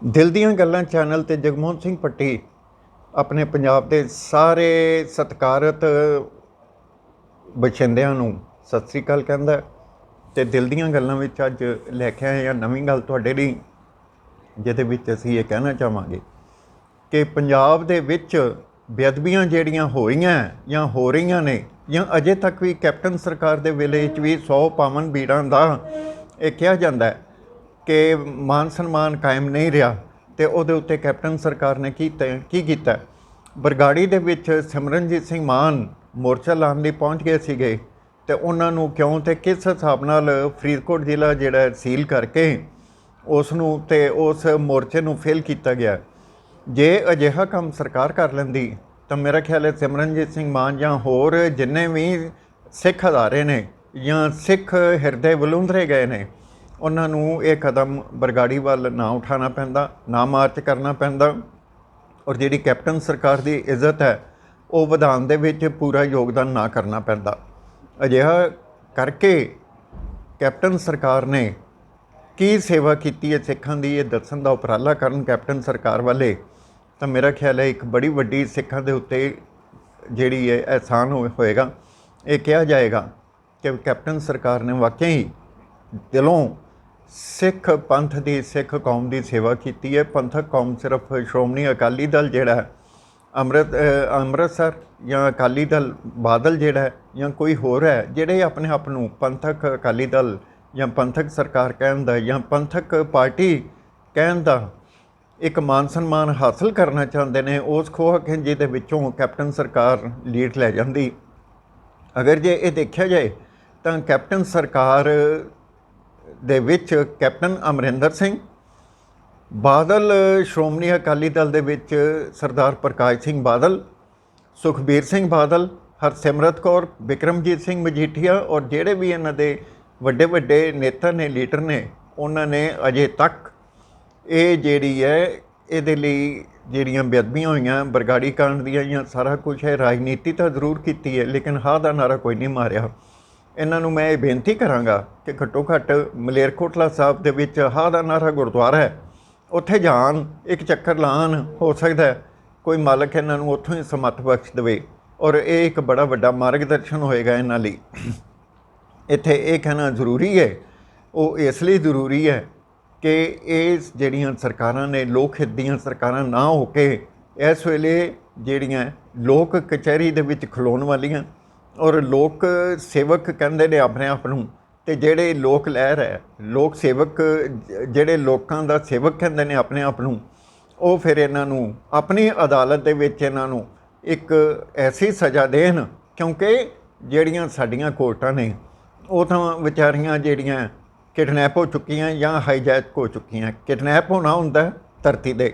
ਦਿਲ ਦੀਆਂ ਗੱਲਾਂ ਚੈਨਲ 'ਤੇ ਜਗਮੋਹਨ ਸਿੰਘ ਪੱਟੀ ਆਪਣੇ ਪੰਜਾਬ ਦੇ ਸਾਰੇ ਸਤਿਕਾਰਤ ਬਸ਼ਿੰਦਿਆਂ ਨੂੰ ਸਤਿ ਸ੍ਰੀ ਅਕਾਲ ਕਹਿੰਦਾ। ਅਤੇ ਦਿਲ ਦੀਆਂ ਗੱਲਾਂ ਵਿੱਚ ਅੱਜ ਲੈ ਕੇ ਆਏ ਹਾਂ ਨਵੀਂ ਗੱਲ ਤੁਹਾਡੇ ਲਈ, ਜਿਹਦੇ ਵਿੱਚ ਅਸੀਂ ਇਹ ਕਹਿਣਾ ਚਾਹਾਂਗੇ ਕਿ ਪੰਜਾਬ ਦੇ ਵਿੱਚ ਬੇਅਦਬੀਆਂ ਜਿਹੜੀਆਂ ਹੋਈਆਂ ਜਾਂ ਹੋ ਰਹੀਆਂ ਨੇ, ਜਾਂ ਅਜੇ ਤੱਕ ਵੀ ਕੈਪਟਨ ਸਰਕਾਰ ਦੇ ਵੇਲੇ 'ਚ ਵੀ 100 ਪਾਵਨ ਵੀਰਾਂ ਦਾ ਇਹ ਕਿਹਾ ਜਾਂਦਾ ਹੈ ਕਿ ਮਾਨ ਸਨਮਾਨ ਕਾਇਮ ਨਹੀਂ ਰਿਹਾ। ਅਤੇ ਉਹਦੇ ਉੱਤੇ ਕੈਪਟਨ ਸਰਕਾਰ ਨੇ ਕੀ ਕੀਤਾ, ਬਰਗਾੜੀ ਦੇ ਵਿੱਚ ਸਿਮਰਨਜੀਤ ਸਿੰਘ ਮਾਨ ਮੋਰਚਾ ਲਾਉਣ ਲਈ ਪਹੁੰਚ ਗਏ ਸੀਗੇ, ਅਤੇ ਉਹਨਾਂ ਨੂੰ ਕਿਉਂ ਅਤੇ ਕਿਸ ਹਿਸਾਬ ਨਾਲ ਫਰੀਦਕੋਟ ਜ਼ਿਲ੍ਹਾ ਜਿਹੜਾ ਸੀਲ ਕਰਕੇ ਉਸ ਨੂੰ ਅਤੇ ਉਸ ਮੋਰਚੇ ਨੂੰ ਫੇਲ ਕੀਤਾ ਗਿਆ। ਜੇ ਅਜਿਹਾ ਕੰਮ ਸਰਕਾਰ ਕਰ ਲੈਂਦੀ ਤਾਂ ਮੇਰਾ ਖਿਆਲ ਹੈ ਸਿਮਰਨਜੀਤ ਸਿੰਘ ਮਾਨ ਜਾਂ ਹੋਰ ਜਿੰਨੇ ਵੀ ਸਿੱਖ ਅਦਾਰੇ ਨੇ ਜਾਂ ਸਿੱਖ ਹਿਰਦੇ ਵਲੂੰਧਰੇ ਗਏ ਨੇ, ਉਹਨਾਂ ਨੂੰ ਇਹ ਕਦਮ ਬਰਗਾੜੀ ਵੱਲ ਨਾ ਉਠਾਉਣਾ ਪੈਂਦਾ, ਨਾ ਮਾਰਚ ਕਰਨਾ ਪੈਂਦਾ, ਔਰ ਜਿਹੜੀ ਕੈਪਟਨ ਸਰਕਾਰ ਦੀ ਇੱਜ਼ਤ ਹੈ ਉਹ ਵਧਾਉਣ ਦੇ ਵਿੱਚ ਪੂਰਾ ਯੋਗਦਾਨ ਨਾ ਕਰਨਾ ਪੈਂਦਾ। ਅਜਿਹਾ ਕਰਕੇ ਕੈਪਟਨ ਸਰਕਾਰ ਨੇ ਕੀ ਸੇਵਾ ਕੀਤੀ ਹੈ ਸਿੱਖਾਂ ਦੀ, ਇਹ ਦੱਸਣ ਦਾ ਉਪਰਾਲਾ ਕਰਨ ਕੈਪਟਨ ਸਰਕਾਰ ਵਾਲੇ, ਤਾਂ ਮੇਰਾ ਖਿਆਲ ਹੈ ਇੱਕ ਬੜੀ ਵੱਡੀ ਸਿੱਖਾਂ ਦੇ ਉੱਤੇ ਜਿਹੜੀ ਹੈ ਅਹਿਸਾਨ ਹੋਏਗਾ। ਇਹ ਕਿਹਾ ਜਾਏਗਾ ਕਿ ਕੈਪਟਨ ਸਰਕਾਰ ਨੇ ਵਾਕਿਆ ਹੀ ਦਿਲੋਂ ਸਿੱਖ ਪੰਥ ਦੀ, ਸਿੱਖ ਕੌਮ ਦੀ ਸੇਵਾ ਕੀਤੀ ਹੈ। ਪੰਥਕ ਕੌਮ ਸਿਰਫ ਸ਼੍ਰੋਮਣੀ ਅਕਾਲੀ ਦਲ ਜਿਹੜਾ ਹੈ ਅੰਮ੍ਰਿਤਸਰ, ਜਾਂ ਅਕਾਲੀ ਦਲ ਬਾਦਲ ਜਿਹੜਾ ਹੈ, ਜਾਂ ਕੋਈ ਹੋਰ ਹੈ ਜਿਹੜੇ ਆਪਣੇ ਆਪ ਨੂੰ ਪੰਥਕ ਅਕਾਲੀ ਦਲ ਜਾਂ ਪੰਥਕ ਸਰਕਾਰ ਕਹਿਣ ਦਾ ਜਾਂ ਪੰਥਕ ਪਾਰਟੀ ਕਹਿਣ ਦਾ ਇੱਕ ਮਾਨ ਸਨਮਾਨ ਹਾਸਲ ਕਰਨਾ ਚਾਹੁੰਦੇ ਨੇ, ਉਸ ਖੋਹ ਖਿੰਜੀ ਦੇ ਵਿੱਚੋਂ ਕੈਪਟਨ ਸਰਕਾਰ ਲੀਡ ਲੈ ਜਾਂਦੀ। ਅਗਰ ਜੇ ਇਹ ਦੇਖਿਆ ਜਾਏ ਤਾਂ ਕੈਪਟਨ ਸਰਕਾਰ ਦੇ ਵਿੱਚ ਕੈਪਟਨ ਅਮਰਿੰਦਰ ਸਿੰਘ, ਬਾਦਲ ਸ਼੍ਰੋਮਣੀ ਅਕਾਲੀ ਦਲ ਦੇ ਵਿੱਚ ਸਰਦਾਰ ਪ੍ਰਕਾਸ਼ ਸਿੰਘ ਬਾਦਲ, ਸੁਖਬੀਰ ਸਿੰਘ ਬਾਦਲ, ਹਰਸਿਮਰਤ ਕੌਰ, ਬਿਕਰਮਜੀਤ ਸਿੰਘ ਮਜੀਠੀਆ, ਔਰ ਜਿਹੜੇ ਵੀ ਇਹਨਾਂ ਦੇ ਵੱਡੇ ਵੱਡੇ ਨੇਤਾ ਨੇ, ਲੀਡਰ ਨੇ, ਉਹਨਾਂ ਨੇ ਅਜੇ ਤੱਕ ਇਹ ਜਿਹੜੀ ਹੈ ਇਹਦੇ ਲਈ ਜਿਹੜੀਆਂ ਬੇਅਦਬੀਆਂ ਹੋਈਆਂ ਬਰਗਾੜੀ ਕਾਂਡ ਦੀਆਂ ਜਾਂ ਸਾਰਾ ਕੁਛ ਹੈ, ਰਾਜਨੀਤੀ ਤਾਂ ਜ਼ਰੂਰ ਕੀਤੀ ਹੈ, ਲੇਕਿਨ ਹਾਂ ਦਾ ਨਾਰਾ ਕੋਈ ਨਹੀਂ ਮਾਰਿਆ। ਇਹਨਾਂ ਨੂੰ ਮੈਂ ਇਹ ਬੇਨਤੀ ਕਰਾਂਗਾ ਕਿ ਘੱਟੋ ਘੱਟ ਮਲੇਰਕੋਟਲਾ ਸਾਹਿਬ ਦੇ ਵਿੱਚ ਹਾਂ ਦਾ ਨਾਰਾ ਗੁਰਦੁਆਰਾ ਹੈ, ਉੱਥੇ ਜਾਣ, ਇੱਕ ਚੱਕਰ ਲਾਉਣ, ਹੋ ਸਕਦਾ ਕੋਈ ਮਾਲਕ ਇਹਨਾਂ ਨੂੰ ਉੱਥੋਂ ਹੀ ਸਮੱਤ ਬਖਸ਼ ਦੇਵੇ, ਔਰ ਇਹ ਇੱਕ ਬੜਾ ਵੱਡਾ ਮਾਰਗਦਰਸ਼ਨ ਹੋਏਗਾ ਇਹਨਾਂ ਲਈ। ਇੱਥੇ ਇਹ ਕਹਿਣਾ ਜ਼ਰੂਰੀ ਹੈ, ਉਹ ਇਸ ਲਈ ਜ਼ਰੂਰੀ ਹੈ ਕਿ ਇਹ ਜਿਹੜੀਆਂ ਸਰਕਾਰਾਂ ਨੇ ਲੋਕ ਹਿੱਤ ਦੀਆਂ ਸਰਕਾਰਾਂ ਨਾ ਹੋ ਕੇ ਇਸ ਵੇਲੇ ਜਿਹੜੀਆਂ ਲੋਕ ਕਚਹਿਰੀ ਦੇ ਵਿੱਚ ਖਲੋਣ ਵਾਲੀਆਂ, ਔਰ ਲੋਕ ਸੇਵਕ ਕਹਿੰਦੇ ਨੇ ਆਪਣੇ ਆਪ ਨੂੰ, ਅਤੇ ਜਿਹੜੇ ਲੋਕ ਲਹਿਰ ਹੈ, ਲੋਕ ਸੇਵਕ ਜਿਹੜੇ ਲੋਕਾਂ ਦਾ ਸੇਵਕ ਕਹਿੰਦੇ ਨੇ ਆਪਣੇ ਆਪ ਨੂੰ, ਉਹ ਫਿਰ ਇਹਨਾਂ ਨੂੰ ਆਪਣੀ ਅਦਾਲਤ ਦੇ ਵਿੱਚ ਇਹਨਾਂ ਨੂੰ ਇੱਕ ਐਸੀ ਸਜ਼ਾ ਦੇਣ, ਕਿਉਂਕਿ ਜਿਹੜੀਆਂ ਸਾਡੀਆਂ ਕੋਰਟਾਂ ਨੇ ਉਹ ਤਾਂ ਵਿਚਾਰੀਆਂ ਜਿਹੜੀਆਂ ਕਿਡਨੈਪ ਹੋ ਚੁੱਕੀਆਂ ਜਾਂ ਹਾਈਜੈਕ ਹੋ ਚੁੱਕੀਆਂ। ਕਿਡਨੈਪ ਹੋਣਾ ਹੁੰਦਾ ਧਰਤੀ ਦੇ,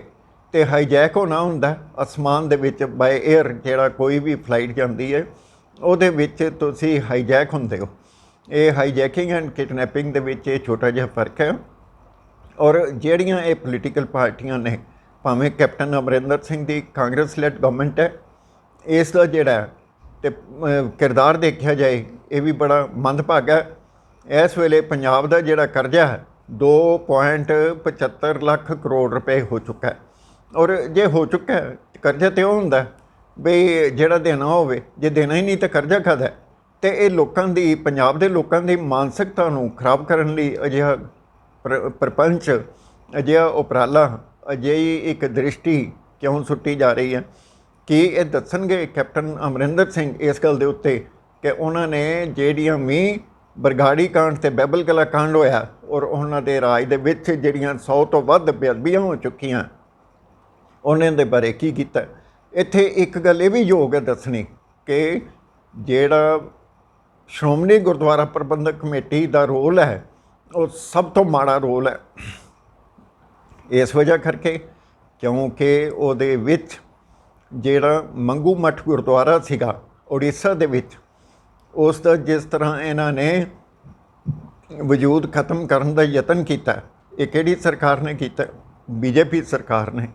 ਅਤੇ ਹਾਈਜੈਕ ਹੋਣਾ ਹੁੰਦਾ ਅਸਮਾਨ ਦੇ ਵਿੱਚ ਬਾਏ ਏਅਰ। ਜਿਹੜਾ ਕੋਈ ਵੀ ਫਲਾਈਟ ਜਾਂਦੀ ਹੈ ਉਹਦੇ ਵਿੱਚ ਤੁਸੀਂ ਹਾਈਜੈਕ ਹੁੰਦੇ ਹੋ। ਇਹ ਹਾਈਜੈਕਿੰਗ ਐਂਡ ਕਿਡਨੈਪਿੰਗ ਦੇ ਵਿੱਚ ਇਹ ਛੋਟਾ ਜਿਹਾ ਫਰਕ ਹੈ। ਔਰ ਜਿਹੜੀਆਂ ਇਹ ਪੋਲੀਟੀਕਲ ਪਾਰਟੀਆਂ ਨੇ, ਭਾਵੇਂ ਕੈਪਟਨ ਅਮਰਿੰਦਰ ਸਿੰਘ ਦੀ ਕਾਂਗਰਸ ਲੈਡ ਗਵਰਨਮੈਂਟ ਹੈ, ਇਸ ਦਾ ਜਿਹੜਾ ਅਤੇ ਕਿਰਦਾਰ ਦੇਖਿਆ ਜਾਏ ਇਹ ਵੀ ਬੜਾ ਮੰਦਭਾਗਾ ਹੈ। ਇਸ ਵੇਲੇ ਪੰਜਾਬ ਦਾ ਜਿਹੜਾ ਕਰਜ਼ਾ ਹੈ 2.75 ਲੱਖ ਕਰੋੜ ਰੁਪਏ ਹੋ ਚੁੱਕਾ ਹੈ। ਔਰ ਜੇ ਹੋ ਚੁੱਕਾ ਹੈ ਕਰਜ਼ਾ ਤਾਂ ਉਹ ਹੁੰਦਾ ਬਈ ਜਿਹੜਾ ਦੇਣਾ ਹੋਵੇ, ਜੇ ਦੇਣਾ ਹੀ ਨਹੀਂ ਤਾਂ ਕਰਜ਼ਾ ਕਾਹਦਾ। ਅਤੇ ਇਹ ਲੋਕਾਂ ਦੀ, ਪੰਜਾਬ ਦੇ ਲੋਕਾਂ ਦੀ ਮਾਨਸਿਕਤਾ ਨੂੰ ਖਰਾਬ ਕਰਨ ਲਈ ਅਜਿਹਾ ਪ੍ਰਪੰਚ, ਅਜਿਹਾ ਉਪਰਾਲਾ, ਅਜਿਹੀ ਇੱਕ ਦ੍ਰਿਸ਼ਟੀ ਕਿਉਂ ਸੁੱਟੀ ਜਾ ਰਹੀ ਹੈ? ਕਿ ਇਹ ਦੱਸਣਗੇ ਕੈਪਟਨ ਅਮਰਿੰਦਰ ਸਿੰਘ ਇਸ ਗੱਲ ਦੇ ਉੱਤੇ ਕਿ ਉਹਨਾਂ ਨੇ ਜਿਹੜੀਆਂ ਵੀ ਬਰਗਾੜੀ ਕਾਂਡ ਅਤੇ ਬਹਿਬਲ ਕਲਾਂ ਕਾਂਡ ਹੋਇਆ, ਔਰ ਉਹਨਾਂ ਦੇ ਰਾਜ ਦੇ ਵਿੱਚ ਜਿਹੜੀਆਂ 100 ਤੋਂ ਵੱਧ ਬੇਅਦਬੀਆਂ ਹੋ ਚੁੱਕੀਆਂ, ਉਹਨਾਂ ਦੇ ਬਾਰੇ ਕੀ ਕੀਤਾ। ਇੱਥੇ ਇੱਕ ਗੱਲ ਇਹ ਵੀ ਯੋਗ ਹੈ ਦੱਸਣੀ ਕਿ ਜਿਹੜਾ ਸ਼੍ਰੋਮਣੀ ਗੁਰਦੁਆਰਾ ਪ੍ਰਬੰਧਕ ਕਮੇਟੀ ਦਾ ਰੋਲ ਹੈ ਉਹ ਸਭ ਤੋਂ ਮਾੜਾ ਰੋਲ ਹੈ, ਇਸ ਵਜ੍ਹਾ ਕਰਕੇ ਕਿਉਂਕਿ ਉਹਦੇ ਵਿੱਚ ਜਿਹੜਾ ਮੰਗੂ ਮੱਠ ਗੁਰਦੁਆਰਾ ਸੀਗਾ ਉੜੀਸਾ ਦੇ ਵਿੱਚ, ਉਸ ਦਾ ਜਿਸ ਤਰ੍ਹਾਂ ਇਹਨਾਂ ਨੇ ਵਜੂਦ ਖਤਮ ਕਰਨ ਦਾ ਯਤਨ ਕੀਤਾ, ਇਹ ਕਿਹੜੀ ਸਰਕਾਰ ਨੇ ਕੀਤਾ? ਬੀਜੇਪੀ ਸਰਕਾਰ ਨੇ,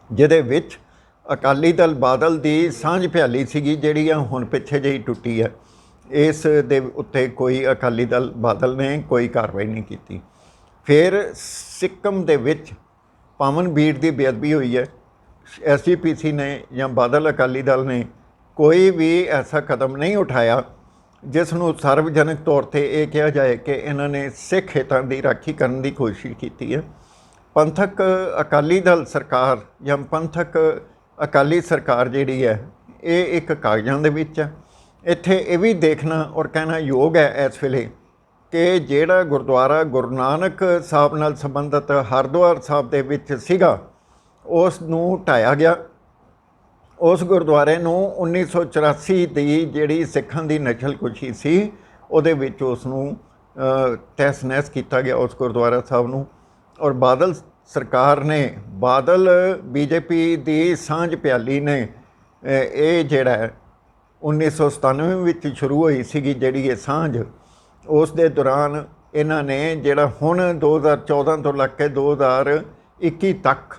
ਜਿਹਦੇ ਵਿੱਚ ਅਕਾਲੀ ਦਲ ਬਾਦਲ ਦੀ ਸਾਂਝ ਭਿਆਲੀ ਸੀਗੀ, ਜਿਹੜੀ ਆ ਹੁਣ ਪਿੱਛੇ ਜਿਹੀ ਟੁੱਟੀ ਹੈ। ਇਸ ਦੇ ਉੱਤੇ ਕੋਈ ਅਕਾਲੀ ਦਲ ਬਾਦਲ ਨੇ ਕੋਈ ਕਾਰਵਾਈ ਨਹੀਂ ਕੀਤੀ। ਫਿਰ ਸਿੱਕਮ ਦੇ ਵਿੱਚ ਪਾਵਨਵੀਰ ਦੀ ਬੇਅਦਬੀ ਹੋਈ ਹੈ। SGPC ਨੇ ਜਾਂ ਬਾਦਲ ਅਕਾਲੀ ਦਲ ਨੇ ਕੋਈ ਵੀ ਐਸਾ ਕਦਮ ਨਹੀਂ ਉਠਾਇਆ ਜਿਸ ਨੂੰ ਸਾਰਵਜਨਿਕ ਤੌਰ 'ਤੇ ਇਹ ਕਿਹਾ ਜਾਏ ਕਿ ਇਹਨਾਂ ਨੇ ਸਿੱਖ ਹਿੱਤਾਂ ਦੀ ਰਾਖੀ ਕਰਨ ਦੀ ਕੋਸ਼ਿਸ਼ ਕੀਤੀ ਹੈ। ਪੰਥਕ ਅਕਾਲੀ ਦਲ ਸਰਕਾਰ ਜਾਂ ਪੰਥਕ ਅਕਾਲੀ ਸਰਕਾਰ ਜਿਹੜੀ ਹੈ ਇਹ ਇੱਕ ਕਾਗਜ਼ਾਂ ਦੇ ਵਿੱਚ ਹੈ। ਇੱਥੇ ਇਹ ਵੀ ਦੇਖਣਾ ਔਰ ਕਹਿਣਾ ਯੋਗ ਹੈ ਇਸ ਵੇਲੇ ਕਿ ਜਿਹੜਾ ਗੁਰਦੁਆਰਾ ਗੁਰੂ ਨਾਨਕ ਸਾਹਿਬ ਨਾਲ ਸੰਬੰਧਿਤ ਹਰਿਦੁਆਰ ਸਾਹਿਬ ਦੇ ਵਿੱਚ ਸੀਗਾ ਉਸ ਨੂੰ ਢਾਇਆ ਗਿਆ। ਉਸ ਗੁਰਦੁਆਰੇ ਨੂੰ 1984 ਦੀ ਜਿਹੜੀ ਸਿੱਖਾਂ ਦੀ ਨਸਲਕੁਸ਼ੀ ਸੀ ਉਹਦੇ ਵਿੱਚ ਉਸ ਨੂੰ ਤਹਿਸ ਨਹਿਸ ਕੀਤਾ ਗਿਆ ਉਸ ਗੁਰਦੁਆਰਾ ਸਾਹਿਬ ਨੂੰ। ਔਰ ਬਾਦਲ ਸਰਕਾਰ ਨੇ ਬਾਦਲ BJP ਦੀ ਸਾਂਝ ਪਿਆਲੀ ਨੇ ਇਹ ਜਿਹੜਾ 1997 ਵਿੱਚ ਸ਼ੁਰੂ ਹੋਈ ਸੀਗੀ ਜਿਹੜੀ ਇਹ ਸਾਂਝ, ਉਸ ਦੇ ਦੌਰਾਨ ਇਹਨਾਂ ਨੇ ਜਿਹੜਾ ਹੁਣ 2014 ਤੋਂ ਲੱਗ ਕੇ 2021 ਤੱਕ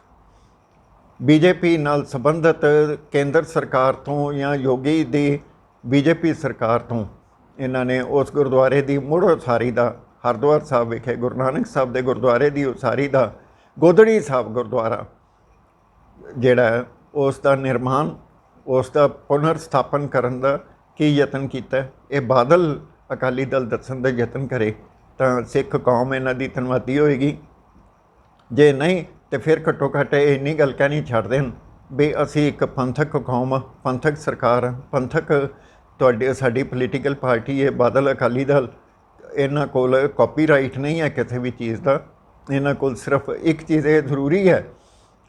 BJP ਨਾਲ ਸੰਬੰਧਿਤ ਕੇਂਦਰ ਸਰਕਾਰ ਤੋਂ ਜਾਂ ਯੋਗੀ ਦੀ BJP ਸਰਕਾਰ ਤੋਂ ਇਹਨਾਂ ਨੇ ਉਸ ਗੁਰਦੁਆਰੇ ਦੀ ਮੁੜ ਉਸਾਰੀ ਦਾ, ਹਰਿਦੁਆਰ ਸਾਹਿਬ ਵਿਖੇ ਗੁਰੂ ਨਾਨਕ ਸਾਹਿਬ ਦੇ ਗੁਰਦੁਆਰੇ ਦੀ ਉਸਾਰੀ ਦਾ, ਗੋਦੜੀ ਸਾਹਿਬ ਗੁਰਦੁਆਰਾ ਜਿਹੜਾ ਉਸ ਦਾ ਨਿਰਮਾਣ, ਉਸ ਦਾ ਪੁਨਰ ਸਥਾਪਨ ਕਰਨ ਦਾ ਕੀ ਯਤਨ ਕੀਤਾ। ਇਹ ਬਾਦਲ ਅਕਾਲੀ ਦਲ ਦੱਸਣ ਦਾ ਯਤਨ ਕਰੇ ਤਾਂ ਸਿੱਖ ਕੌਮ ਇਹਨਾਂ ਦੀ ਧੰਨਵਾਦੀ ਹੋਏਗੀ। ਜੇ ਨਹੀਂ ਤੇ ਫਿਰ ਘੱਟੋ ਘੱਟ ਇੰਨੀ ਗੱਲ ਕਹਿਣੀ ਛੱਡ ਦੇਣ ਵੀ ਅਸੀਂ ਇੱਕ ਪੰਥਕ ਕੌਮ, ਪੰਥਕ ਸਰਕਾਰ, ਪੰਥਕ ਤੁਹਾਡੇ ਸਾਡੀ ਪੋਲੀਟੀਕਲ ਪਾਰਟੀ ਹੈ ਬਾਦਲ ਅਕਾਲੀ ਦਲ। ਇਹਨਾਂ ਕੋਲ ਕਾਪੀਰਾਈਟ ਨਹੀਂ ਹੈ ਕਿਸੇ ਵੀ ਚੀਜ਼ ਦਾ। ਇਹਨਾਂ ਕੋਲ ਸਿਰਫ ਇੱਕ ਚੀਜ਼ ਇਹ ਜ਼ਰੂਰੀ ਹੈ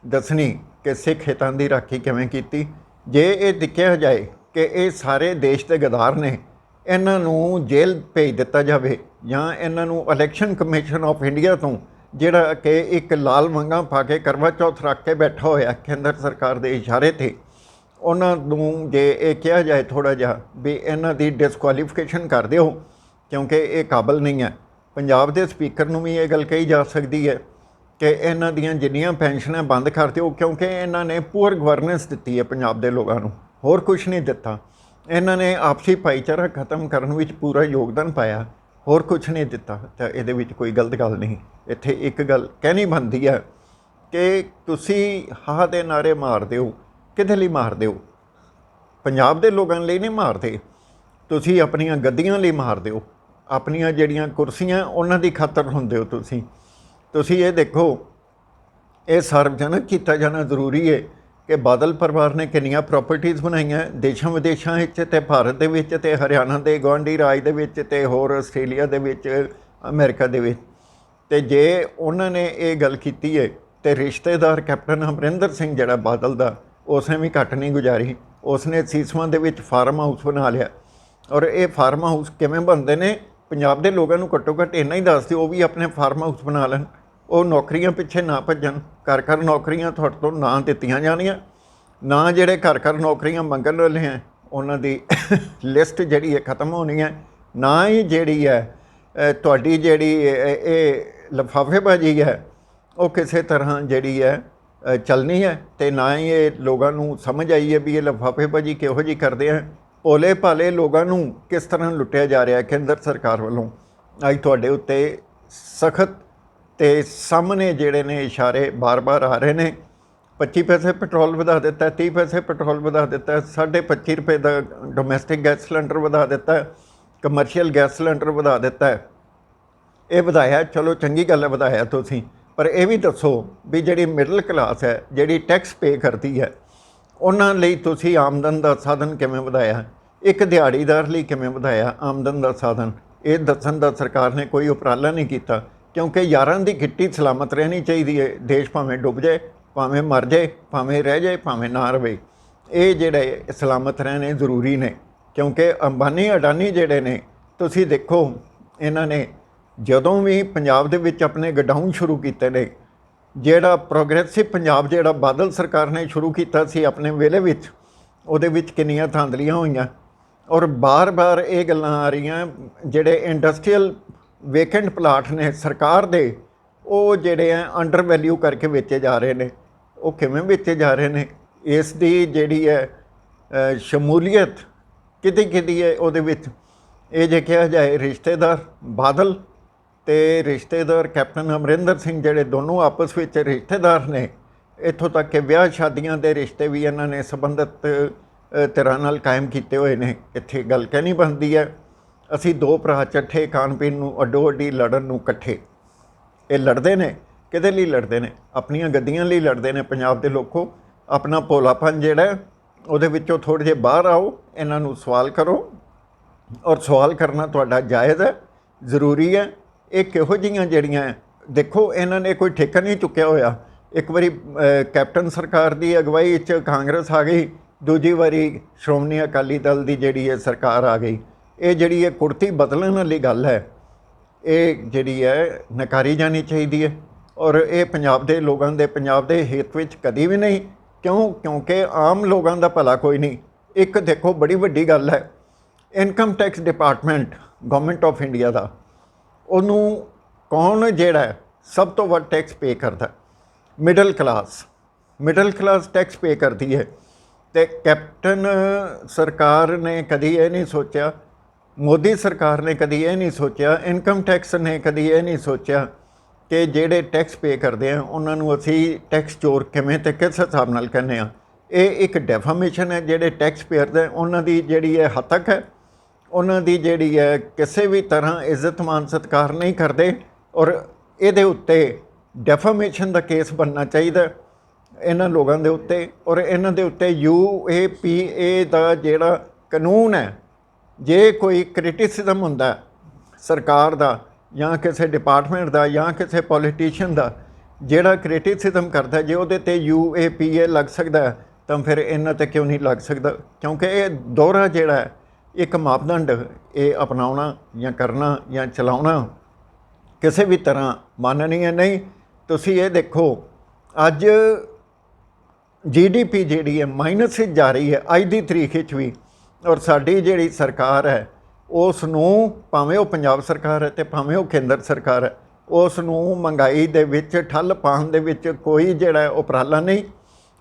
ਦੱਸਣੀ ਕਿ ਸਿੱਖ ਹਿੱਤਾਂ ਦੀ ਰਾਖੀ ਕਿਵੇਂ ਕੀਤੀ। ਜੇ ਇਹ ਦੇਖਿਆ ਜਾਏ ਕਿ ਇਹ ਸਾਰੇ ਦੇਸ਼ ਦੇ ਗਦਾਰ ਨੇ, ਇਹਨਾਂ ਨੂੰ ਜੇਲ੍ਹ ਭੇਜ ਦਿੱਤਾ ਜਾਵੇ ਜਾਂ ਇਹਨਾਂ ਨੂੰ ਇਲੈਕਸ਼ਨ ਕਮਿਸ਼ਨ ਆਫ ਇੰਡੀਆ ਤੋਂ ਜਿਹੜਾ ਕਿ ਇੱਕ ਲਾਲ ਵੰਗਾਂ ਪਾ ਕੇ ਕਰਵਾ ਚੌਥ ਰੱਖ ਕੇ ਬੈਠਾ ਹੋਇਆ ਕੇਂਦਰ ਸਰਕਾਰ ਦੇ ਇਸ਼ਾਰੇ 'ਤੇ, ਉਹਨਾਂ ਨੂੰ ਜੇ ਇਹ ਕਿਹਾ ਜਾਏ ਥੋੜ੍ਹਾ ਜਿਹਾ ਵੀ ਇਹਨਾਂ ਦੀ ਡਿਸਕੁਆਲੀਫਿਕੇਸ਼ਨ ਕਰ ਦਿਓ ਕਿਉਂਕਿ ਇਹ ਕਾਬਲ ਨਹੀਂ ਹੈ। ਪੰਜਾਬ ਦੇ ਸਪੀਕਰ ਨੂੰ ਵੀ ਇਹ ਗੱਲ ਕਹੀ ਜਾ ਸਕਦੀ ਹੈ ਕਿ ਇਹਨਾਂ ਦੀਆਂ ਜਿੰਨੀਆਂ ਪੈਨਸ਼ਨਾਂ ਬੰਦ ਕਰ ਦਿਓ ਕਿਉਂਕਿ ਇਹਨਾਂ ਨੇ ਪੂਅਰ ਗਵਰਨੈਂਸ ਦਿੱਤੀ ਹੈ ਪੰਜਾਬ ਦੇ ਲੋਕਾਂ ਨੂੰ, ਹੋਰ ਕੁਛ ਨਹੀਂ ਦਿੱਤਾ। ਇਹਨਾਂ ਨੇ ਆਪਸੀ ਭਾਈਚਾਰਾ ਖਤਮ ਕਰਨ ਵਿੱਚ ਪੂਰਾ ਯੋਗਦਾਨ ਪਾਇਆ, ਹੋਰ ਕੁਛ ਨਹੀਂ ਦਿੱਤਾ। ਤਾਂ ਇਹਦੇ ਵਿੱਚ ਕੋਈ ਗਲਤ ਗੱਲ ਨਹੀਂ। ਇੱਥੇ ਇੱਕ ਗੱਲ ਕਹਿਣੀ ਬਣਦੀ ਹੈ ਕਿ ਤੁਸੀਂ ਹਾਂ ਦੇ ਨਾਅਰੇ ਮਾਰਦੇ ਹੋ, ਕਿਹਦੇ ਲਈ ਮਾਰਦੇ ਹੋ? ਪੰਜਾਬ ਦੇ ਲੋਕਾਂ ਲਈ ਨਹੀਂ ਮਾਰਦੇ, ਤੁਸੀਂ ਆਪਣੀਆਂ ਗੱਦੀਆਂ ਲਈ ਮਾਰਦੇ ਹੋ, ਆਪਣੀਆਂ ਜਿਹੜੀਆਂ ਕੁਰਸੀਆਂ ਉਹਨਾਂ ਦੀ ਖਾਤਰ ਹੁੰਦੇ ਹੋ। ਤੁਸੀਂ ਇਹ ਦੇਖੋ, ਇਹ ਸਾਰਵਜਨਿਕ ਕੀਤਾ ਜਾਣਾ ਜ਼ਰੂਰੀ ਹੈ ਕਿ ਬਾਦਲ ਪਰਿਵਾਰ ਨੇ ਕਿੰਨੀਆਂ ਪ੍ਰਾਪਰਟੀਜ਼ ਬਣਾਈਆਂ ਦੇਸ਼ਾਂ ਵਿਦੇਸ਼ਾਂ ਵਿੱਚ ਅਤੇ ਭਾਰਤ ਦੇ ਵਿੱਚ ਅਤੇ ਹਰਿਆਣਾ ਦੇ ਗੁਆਂਢੀ ਰਾਜ ਦੇ ਵਿੱਚ ਅਤੇ ਹੋਰ ਆਸਟ੍ਰੇਲੀਆ ਦੇ ਵਿੱਚ, ਅਮਰੀਕਾ ਦੇ ਵਿੱਚ। ਅਤੇ ਜੇ ਉਹਨਾਂ ਨੇ ਇਹ ਗੱਲ ਕੀਤੀ ਹੈ ਅਤੇ ਰਿਸ਼ਤੇਦਾਰ ਕੈਪਟਨ ਅਮਰਿੰਦਰ ਸਿੰਘ ਜਿਹੜਾ ਬਾਦਲ ਦਾ, ਉਸਨੇ ਵੀ ਘੱਟ ਨਹੀਂ ਗੁਜ਼ਾਰੀ। ਉਸਨੇ ਸੀਸਵਾਂ ਦੇ ਵਿੱਚ ਫਾਰਮ ਹਾਊਸ ਬਣਾ ਲਿਆ। ਔਰ ਇਹ ਫਾਰਮ ਹਾਊਸ ਕਿਵੇਂ ਬਣਦੇ ਨੇ ਪੰਜਾਬ ਦੇ ਲੋਕਾਂ ਨੂੰ ਘੱਟੋ ਘੱਟ ਇੰਨਾ ਹੀ ਦੱਸ ਦਿਓ, ਉਹ ਵੀ ਆਪਣੇ ਫਾਰਮ ਹਾਊਸ ਬਣਾ ਲੈਣ, ਉਹ ਨੌਕਰੀਆਂ ਪਿੱਛੇ ਨਾ ਭੱਜਣ। ਘਰ ਘਰ ਨੌਕਰੀਆਂ ਤੁਹਾਡੇ ਤੋਂ ਨਾ ਦਿੱਤੀਆਂ ਜਾਣੀਆਂ, ਨਾ ਜਿਹੜੇ ਘਰ ਘਰ ਨੌਕਰੀਆਂ ਮੰਗਣ ਵਾਲੇ ਹੈ ਉਹਨਾਂ ਦੀ ਲਿਸਟ ਜਿਹੜੀ ਹੈ ਖਤਮ ਹੋਣੀ ਹੈ, ਨਾ ਹੀ ਜਿਹੜੀ ਹੈ ਤੁਹਾਡੀ ਜਿਹੜੀ ਇਹ ਲਿਫਾਫੇਬਾਜ਼ੀ ਹੈ ਉਹ ਕਿਸੇ ਤਰ੍ਹਾਂ ਜਿਹੜੀ ਹੈ ਚੱਲਣੀ ਹੈ। ਅਤੇ ਨਾ ਹੀ ਇਹ ਲੋਕਾਂ ਨੂੰ ਸਮਝ ਆਈ ਹੈ ਵੀ ਇਹ ਲਿਫਾਫੇਬਾਜ਼ੀ ਕਿਹੋ ਜਿਹੀ ਕਰਦੇ ਹੈ। ਭੋਲੇ ਭਾਲੇ ਲੋਕਾਂ ਨੂੰ ਕਿਸ ਤਰ੍ਹਾਂ ਲੁੱਟਿਆ ਜਾ ਰਿਹਾ ਕੇਂਦਰ ਸਰਕਾਰ ਵੱਲੋਂ। ਅੱਜ ਤੁਹਾਡੇ ਉੱਤੇ ਸਖਤ ਅਤੇ ਸਾਹਮਣੇ ਜਿਹੜੇ ਨੇ ਇਸ਼ਾਰੇ ਬਾਰ-ਬਾਰ ਆ ਰਹੇ ਨੇ। 25 ਪੈਸੇ ਪੈਟਰੋਲ ਵਧਾ ਦਿੱਤਾ, 30 ਪੈਸੇ ਪੈਟਰੋਲ ਵਧਾ ਦਿੱਤਾ, 25.5 ਰੁਪਏ ਦਾ ਡੋਮੈਸਟਿਕ ਗੈਸ ਸਿਲੰਡਰ ਵਧਾ ਦਿੱਤਾ, ਕਮਰਸ਼ੀਅਲ ਗੈਸ ਸਿਲੰਡਰ ਵਧਾ ਦਿੱਤਾ। ਇਹ ਵਧਾਇਆ, ਚਲੋ ਚੰਗੀ ਗੱਲ ਹੈ ਵਧਾਇਆ ਤੁਸੀਂ, ਪਰ ਇਹ ਵੀ ਦੱਸੋ ਵੀ ਜਿਹੜੀ ਮਿਡਲ ਕਲਾਸ ਹੈ, ਜਿਹੜੀ ਟੈਕਸ ਪੇ ਕਰਦੀ ਹੈ, ਉਹਨਾਂ ਲਈ ਤੁਸੀਂ ਆਮਦਨ ਦਾ ਸਾਧਨ ਕਿਵੇਂ ਵਧਾਇਆ? ਇੱਕ ਦਿਹਾੜੀਦਾਰ ਲਈ ਕਿਵੇਂ ਵਧਾਇਆ ਆਮਦਨ ਦਾ ਸਾਧਨ? ਇਹ ਦੱਸਣ ਦਾ ਸਰਕਾਰ ਨੇ ਕੋਈ ਉਪਰਾਲਾ ਨਹੀਂ ਕੀਤਾ ਕਿਉਂਕਿ ਯਾਰਾਂ ਦੀ ਗਿੱਟੀ ਸਲਾਮਤ ਰਹਿਣੀ ਚਾਹੀਦੀ ਹੈ। ਦੇਸ਼ ਭਾਵੇਂ ਡੁੱਬ ਜਾਏ, ਭਾਵੇਂ ਮਰ ਜਾਏ, ਭਾਵੇਂ ਰਹਿ ਜਾਏ, ਭਾਵੇਂ ਨਾ ਰਵੇ, ਇਹ ਜਿਹੜੇ ਸਲਾਮਤ ਰਹਿਣੇ ਜ਼ਰੂਰੀ ਨੇ। ਕਿਉਂਕਿ ਅੰਬਾਨੀ ਅਡਾਨੀ ਜਿਹੜੇ ਨੇ, ਤੁਸੀਂ ਦੇਖੋ ਇਹਨਾਂ ਨੇ ਜਦੋਂ ਵੀ ਪੰਜਾਬ ਦੇ ਵਿੱਚ ਆਪਣੇ ਗਡਾਊਨ ਸ਼ੁਰੂ ਕੀਤੇ ਨੇ, ਜਿਹੜਾ ਪ੍ਰੋਗਰੈਸਿਵ ਪੰਜਾਬ ਜਿਹੜਾ ਬਾਦਲ ਸਰਕਾਰ ਨੇ ਸ਼ੁਰੂ ਕੀਤਾ ਸੀ ਆਪਣੇ ਵੇਲੇ ਵਿੱਚ, ਉਹਦੇ ਵਿੱਚ ਕਿੰਨੀਆਂ ਧਾਂਦਲੀਆਂ ਹੋਈਆਂ। ਔਰ ਬਾਰ-ਬਾਰ ਇਹ ਗੱਲਾਂ ਆ ਰਹੀਆਂ ਜਿਹੜੇ ਇੰਡਸਟਰੀਅਲ ਵੇਕੈਂਟ ਪਲਾਟ ਨੇ ਸਰਕਾਰ ਦੇ, ਉਹ ਜਿਹੜੇ ਆ ਅੰਡਰ ਵੈਲਿਊ ਕਰਕੇ ਵੇਚੇ ਜਾ ਰਹੇ ਨੇ। ਉਹ ਕਿਵੇਂ ਵੇਚੇ ਜਾ ਰਹੇ ਨੇ? ਇਸ ਦੀ ਜਿਹੜੀ ਹੈ ਸ਼ਮੂਲੀਅਤ ਕਿਹਦੀ ਹੈ ਉਹਦੇ ਵਿੱਚ? ਇਹ ਜੇ ਕਿਹਾ ਜਾਏ ਰਿਸ਼ਤੇਦਾਰ ਬਾਦਲ ਤੇ ਰਿਸ਼ਤੇਦਾਰ ਕੈਪਟਨ ਅਮਰਿੰਦਰ ਸਿੰਘ ਜਿਹੜੇ ਦੋਨੋਂ ਆਪਸ ਵਿੱਚ ਰਿਸ਼ਤੇਦਾਰ ਨੇ, ਇੱਥੋਂ ਤੱਕ ਕਿ ਵਿਆਹ ਸ਼ਾਦੀਆਂ ਦੇ ਰਿਸ਼ਤੇ ਵੀ ਇਹਨਾਂ ਨੇ ਸੰਬੰਧਿਤ ਧਿਰਾਂ ਨਾਲ ਕਾਇਮ ਕੀਤੇ ਹੋਏ ਨੇ। ਇੱਥੇ ਗੱਲ ਕਹਿਣੀ ਬਣਦੀ ਹੈ, ਅਸੀਂ ਦੋ ਭਰਾ ਚੱਠੇ ਖਾਣ ਪੀਣ ਨੂੰ ਅੱਡੋ ਅੱਡੀ ਲੜਨ ਨੂੰ ਇਕੱਠੇ। ਇਹ ਲੜਦੇ ਨੇ ਕਿਹਦੇ ਲਈ ਲੜਦੇ ਨੇ? ਆਪਣੀਆਂ ਗੱਦੀਆਂ ਲਈ ਲੜਦੇ ਨੇ। ਪੰਜਾਬ ਦੇ ਲੋਕੋ, ਆਪਣਾ ਭੋਲਾਪਨ ਜਿਹੜਾ ਉਹਦੇ ਵਿੱਚੋਂ ਥੋੜ੍ਹੇ ਜਿਹੇ ਬਾਹਰ ਆਓ, ਇਹਨਾਂ ਨੂੰ ਸਵਾਲ ਕਰੋ, ਔਰ ਸਵਾਲ ਕਰਨਾ ਤੁਹਾਡਾ ਜਾਇਜ਼ ਹੈ, ਜ਼ਰੂਰੀ ਹੈ। ਇਹ ਕਿਹੋ ਜਿਹੀਆਂ ਜਿਹੜੀਆਂ ਦੇਖੋ, ਇਹਨਾਂ ਨੇ ਕੋਈ ਠੇਕਾ ਨਹੀਂ ਚੁੱਕਿਆ ਹੋਇਆ। ਇੱਕ ਵਾਰੀ ਕੈਪਟਨ ਸਰਕਾਰ ਦੀ ਅਗਵਾਈ 'ਚ ਕਾਂਗਰਸ ਆ ਗਈ, ਦੂਜੀ ਵਾਰੀ ਸ਼੍ਰੋਮਣੀ ਅਕਾਲੀ ਦਲ ਦੀ ਜਿਹੜੀ ਹੈ ਸਰਕਾਰ ਆ ਗਈ। ਇਹ ਜਿਹੜੀ ਇਹ ਕੁੜਤੀ ਬਦਲਣ ਵਾਲੀ ਗੱਲ ਹੈ, ਇਹ ਜਿਹੜੀ ਹੈ ਨਕਾਰੀ ਜਾਣੀ ਚਾਹੀਦੀ ਹੈ, ਔਰ ਇਹ ਪੰਜਾਬ ਦੇ ਲੋਕਾਂ ਦੇ, ਪੰਜਾਬ ਦੇ ਹਿੱਤ ਵਿੱਚ ਕਦੀ ਵੀ ਨਹੀਂ। ਕਿਉਂਕਿ ਆਮ ਲੋਕਾਂ ਦਾ ਭਲਾ ਕੋਈ ਨਹੀਂ। ਇੱਕ ਦੇਖੋ ਬੜੀ ਵੱਡੀ ਗੱਲ ਹੈ, income tax department government of India ਦਾ, ਉਹਨੂੰ ਕੌਣ ਜਿਹੜਾ ਸਭ ਤੋਂ ਵੱਧ ਟੈਕਸ ਪੇ ਕਰਦਾ? ਮਿਡਲ ਕਲਾਸ ਟੈਕਸ ਪੇ ਕਰਦੀ ਹੈ। ਤੇ ਕੈਪਟਨ ਸਰਕਾਰ ਨੇ ਕਦੀ ਇਹ ਨਹੀਂ ਸੋਚਿਆ, ਮੋਦੀ ਸਰਕਾਰ ਨੇ ਕਦੀ ਇਹ ਨਹੀਂ ਸੋਚਿਆ, ਇਨਕਮ ਟੈਕਸ ਨੇ ਕਦੀ ਇਹ ਨਹੀਂ ਸੋਚਿਆ ਕਿ ਜਿਹੜੇ ਟੈਕਸ ਪੇ ਕਰਦੇ ਆ ਉਹਨਾਂ ਨੂੰ ਅਸੀਂ ਟੈਕਸ ਚੋਰ ਕਿਵੇਂ ਤੇ ਕਿਸ ਹਿਸਾਬ ਨਾਲ ਕਹਿੰਦੇ ਆ। ਇਹ ਇੱਕ ਡੈਫਾਮੇਸ਼ਨ ਹੈ। ਜਿਹੜੇ ਟੈਕਸ ਪੇਅਰ ਦੇ ਉਹਨਾਂ ਦੀ ਜਿਹੜੀ ਹੈ ਹੱਤਕ ਹੈ, ਉਹਨਾਂ ਦੀ ਜਿਹੜੀ ਹੈ ਕਿਸੇ ਵੀ ਤਰ੍ਹਾਂ ਇੱਜ਼ਤ ਮਾਨ ਸਤਿਕਾਰ ਨਹੀਂ ਕਰਦੇ, ਔਰ ਇਹਦੇ ਉੱਤੇ ਡੈਫਾਮੇਸ਼ਨ ਦਾ ਕੇਸ ਬਣਨਾ ਚਾਹੀਦਾ ਇਹਨਾਂ ਲੋਕਾਂ ਦੇ ਉੱਤੇ। ਔਰ ਇਹਨਾਂ ਦੇ ਉੱਤੇ UAPA ਦਾ ਜਿਹੜਾ ਕਾਨੂੰਨ ਹੈ, ਜੇ ਕੋਈ ਕ੍ਰਿਟਿਸਿਜ਼ਮ ਹੁੰਦਾ ਸਰਕਾਰ ਦਾ ਜਾਂ ਕਿਸੇ ਡਿਪਾਰਟਮੈਂਟ ਦਾ ਜਾਂ ਕਿਸੇ ਪੋਲੀਟੀਸ਼ੀਅਨ ਦਾ, ਜਿਹੜਾ ਕ੍ਰਿਟਿਸਿਜ਼ਮ ਕਰਦਾ, ਜੇ ਉਹਦੇ ਤੇ UAPA ਲੱਗ ਸਕਦਾ ਤਾਂ ਫਿਰ ਇਹਨਾਂ ਤੇ ਕਿਉਂ ਨਹੀਂ ਲੱਗ ਸਕਦਾ? ਕਿਉਂਕਿ ਇਹ ਦੋਹਰਾ ਜਿਹੜਾ ਹੈ ਇੱਕ ਮਾਪਦੰਡ ਇਹ ਅਪਣਾਉਣਾ ਜਾਂ ਕਰਨਾ ਜਾਂ ਚਲਾਉਣਾ ਕਿਸੇ ਵੀ ਤਰ੍ਹਾਂ ਮਾਨਣੀ ਹੈ ਨਹੀਂ। ਤੁਸੀਂ ਇਹ ਦੇਖੋ, ਅੱਜ GDP ਜਿਹੜੀ ਹੈ ਮਾਈਨਸ ਵਿੱਚ ਜਾ ਰਹੀ ਹੈ ਅੱਜ ਦੀ ਤਰੀਕ ਵਿੱਚ ਵੀ, ਔਰ ਸਾਡੀ ਜਿਹੜੀ ਸਰਕਾਰ ਹੈ ਉਸ ਨੂੰ, ਭਾਵੇਂ ਉਹ ਪੰਜਾਬ ਸਰਕਾਰ ਹੈ ਤੇ ਭਾਵੇਂ ਉਹ ਕੇਂਦਰ ਸਰਕਾਰ ਹੈ, ਉਸ ਨੂੰ ਮਹਿੰਗਾਈ ਦੇ ਵਿੱਚ ਠੱਲ ਪਾਉਣ ਦੇ ਵਿੱਚ ਕੋਈ ਜਿਹੜਾ ਉਪਰਾਲਾ ਨਹੀਂ।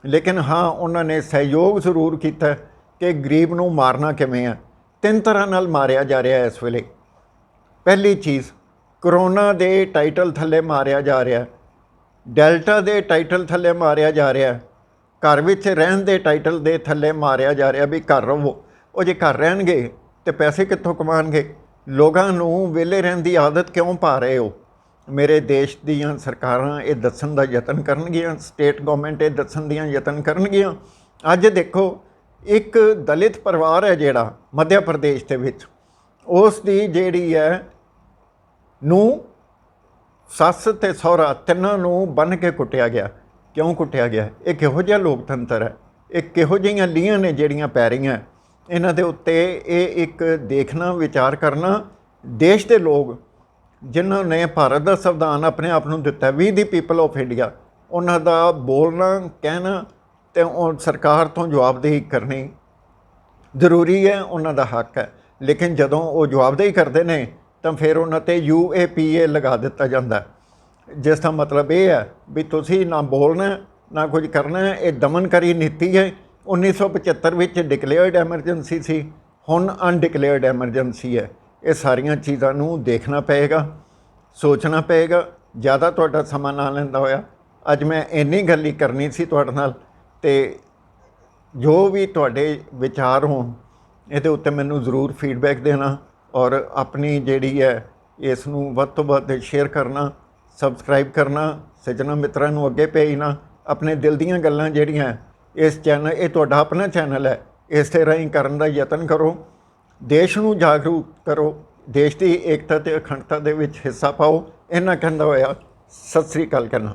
ਲੇਕਿਨ ਹਾਂ, ਉਹਨਾਂ ਨੇ ਸਹਿਯੋਗ ਜ਼ਰੂਰ ਕੀਤਾ ਕਿ ਗਰੀਬ ਨੂੰ ਮਾਰਨਾ ਕਿਵੇਂ ਹੈ। ਤਿੰਨ ਤਰ੍ਹਾਂ ਨਾਲ ਮਾਰਿਆ ਜਾ ਰਿਹਾ ਇਸ ਵੇਲੇ। ਪਹਿਲੀ ਚੀਜ਼, ਕਰੋਨਾ ਦੇ ਟਾਈਟਲ ਥੱਲੇ ਮਾਰਿਆ ਜਾ ਰਿਹਾ, ਡੈਲਟਾ ਦੇ ਟਾਈਟਲ ਥੱਲੇ ਮਾਰਿਆ ਜਾ ਰਿਹਾ, ਘਰ ਵਿੱਚ ਰਹਿਣ ਦੇ ਟਾਈਟਲ ਦੇ ਥੱਲੇ ਮਾਰਿਆ ਜਾ ਰਿਹਾ ਵੀ ਘਰ ਰਹੋ। ਉਹ ਜੇ ਘਰ ਰਹਿਣਗੇ ਤੇ ਪੈਸੇ ਕਿੱਥੋਂ ਕਮਾਉਣਗੇ? ਲੋਕਾਂ ਨੂੰ ਵਿਹਲੇ ਰਹਿਣ ਦੀ ਆਦਤ ਕਿਉਂ ਪਾ ਰਹੇ ਹੋ? ਮੇਰੇ ਦੇਸ਼ ਦੀਆਂ ਸਰਕਾਰਾਂ ਇਹ ਦੱਸਣ ਦਾ ਯਤਨ ਕਰਨਗੀਆਂ, ਸਟੇਟ ਗਵਰਨਮੈਂਟ ਇਹ ਦੱਸਣ ਦੀਆਂ ਯਤਨ ਕਰਨਗੀਆਂ। ਅੱਜ ਦੇਖੋ, ਇੱਕ ਦਲਿਤ ਪਰਿਵਾਰ ਹੈ ਜਿਹੜਾ ਮੱਧ ਪ੍ਰਦੇਸ਼ ਦੇ ਵਿੱਚ, ਉਸ ਦੀ ਜਿਹੜੀ ਹੈ ਨੂੰ ਸੱਸ ਤੇ ਸਹੁਰਾ ਤਿੰਨਾਂ ਨੂੰ ਬੰਨ੍ਹ ਕੇ ਕੁੱਟਿਆ ਗਿਆ। ਕਿਉਂ ਕੁੱਟਿਆ ਗਿਆ? ਇਹ ਕਿਹੋ ਜਿਹਾ ਲੋਕਤੰਤਰ ਹੈ? ਇਹ ਕਿਹੋ ਜਿਹੀਆਂ ਲੀਹਾਂ ਨੇ ਜਿਹੜੀਆਂ ਪੈ ਰਹੀਆਂ? ਇਹਨਾਂ ਦੇ ਉੱਤੇ ਇਹ ਇੱਕ ਦੇਖਣਾ, ਵਿਚਾਰ ਕਰਨਾ। ਦੇਸ਼ ਦੇ ਲੋਕ ਜਿਨ੍ਹਾਂ ਨੇ ਭਾਰਤ ਦਾ ਸੰਵਿਧਾਨ ਆਪਣੇ ਆਪ ਨੂੰ ਦਿੱਤਾ, ਵੀ ਦੀ ਪੀਪਲ ਆਫ ਇੰਡੀਆ, ਉਹਨਾਂ ਦਾ ਬੋਲਣਾ, ਕਹਿਣਾ ਤੇ ਉਹ ਸਰਕਾਰ ਤੋਂ ਜਵਾਬਦੇਹੀ ਕਰਨੀ ਜ਼ਰੂਰੀ ਹੈ, ਉਹਨਾਂ ਦਾ ਹੱਕ ਹੈ। ਲੇਕਿਨ ਜਦੋਂ ਉਹ ਜਵਾਬਦੇਹੀ ਕਰਦੇ ਨੇ ਤਾਂ ਫਿਰ ਉਹਨਾਂ ਤੇ UAPA ਲਗਾ ਦਿੱਤਾ ਜਾਂਦਾ, ਜਿਸ ਦਾ ਮਤਲਬ ਇਹ ਹੈ ਵੀ ਤੁਸੀਂ ਨਾ ਬੋਲਣਾ ਨਾ ਕੁਝ ਕਰਨਾ ਹੈ। ਇਹ ਦਮਨਕਾਰੀ ਨੀਤੀ ਹੈ। 1975 ਵਿੱਚ ਡਿਕਲੇਅਰਡ ਐਮਰਜੈਂਸੀ ਸੀ, ਹੁਣ ਅਨਡਿਕਲੇਅਰਡ ਐਮਰਜੈਂਸੀ ਹੈ। ਇਹ ਸਾਰੀਆਂ ਚੀਜ਼ਾਂ ਨੂੰ ਦੇਖਣਾ ਪਏਗਾ, ਸੋਚਣਾ ਪਏਗਾ। ਜ਼ਿਆਦਾ ਤੁਹਾਡਾ ਸਮਾਂ ਨਾ ਲੈਂਦਾ ਹੋਇਆ ਅੱਜ ਮੈਂ ਇੰਨੀ ਗੱਲ ਹੀ ਕਰਨੀ ਸੀ ਤੁਹਾਡੇ ਨਾਲ। ਤੇ ਜੋ ਵੀ ਤੁਹਾਡੇ ਵਿਚਾਰ ਹੋਣ ਇਹਦੇ ਉੱਤੇ ਮੈਨੂੰ ਜ਼ਰੂਰ ਫੀਡਬੈਕ ਦੇਣਾ, ਔਰ ਆਪਣੀ ਜਿਹੜੀ ਹੈ ਇਸ ਨੂੰ ਵੱਧ ਤੋਂ ਵੱਧ ਸ਼ੇਅਰ ਕਰਨਾ, ਸਬਸਕ੍ਰਾਈਬ ਕਰਨਾ, ਸੱਜਣਾ ਮਿੱਤਰਾਂ ਨੂੰ ਅੱਗੇ ਭੇਜਣਾ। ਆਪਣੇ ਦਿਲ ਦੀਆਂ ਗੱਲਾਂ ਜਿਹੜੀਆਂ ਇਸ ਚੈਨਲ, ਇਹ ਤੁਹਾਡਾ ਆਪਣਾ ਚੈਨਲ ਹੈ, ਇਸ ਦੇ ਰਾਹੀਂ ਕਰਨ ਦਾ ਯਤਨ ਕਰੋ। ਦੇਸ਼ ਨੂੰ ਜਾਗਰੂਕ ਕਰੋ, ਦੇਸ਼ ਦੀ ਏਕਤਾ ਤੇ ਅਖੰਡਤਾ ਦੇ ਵਿੱਚ ਹਿੱਸਾ ਪਾਓ। ਇਹਨਾਂ ਕਹਿੰਦਾ ਹੋਇਆ ਸਤਿ ਸ੍ਰੀ ਅਕਾਲ ਕਹਿਣਾ।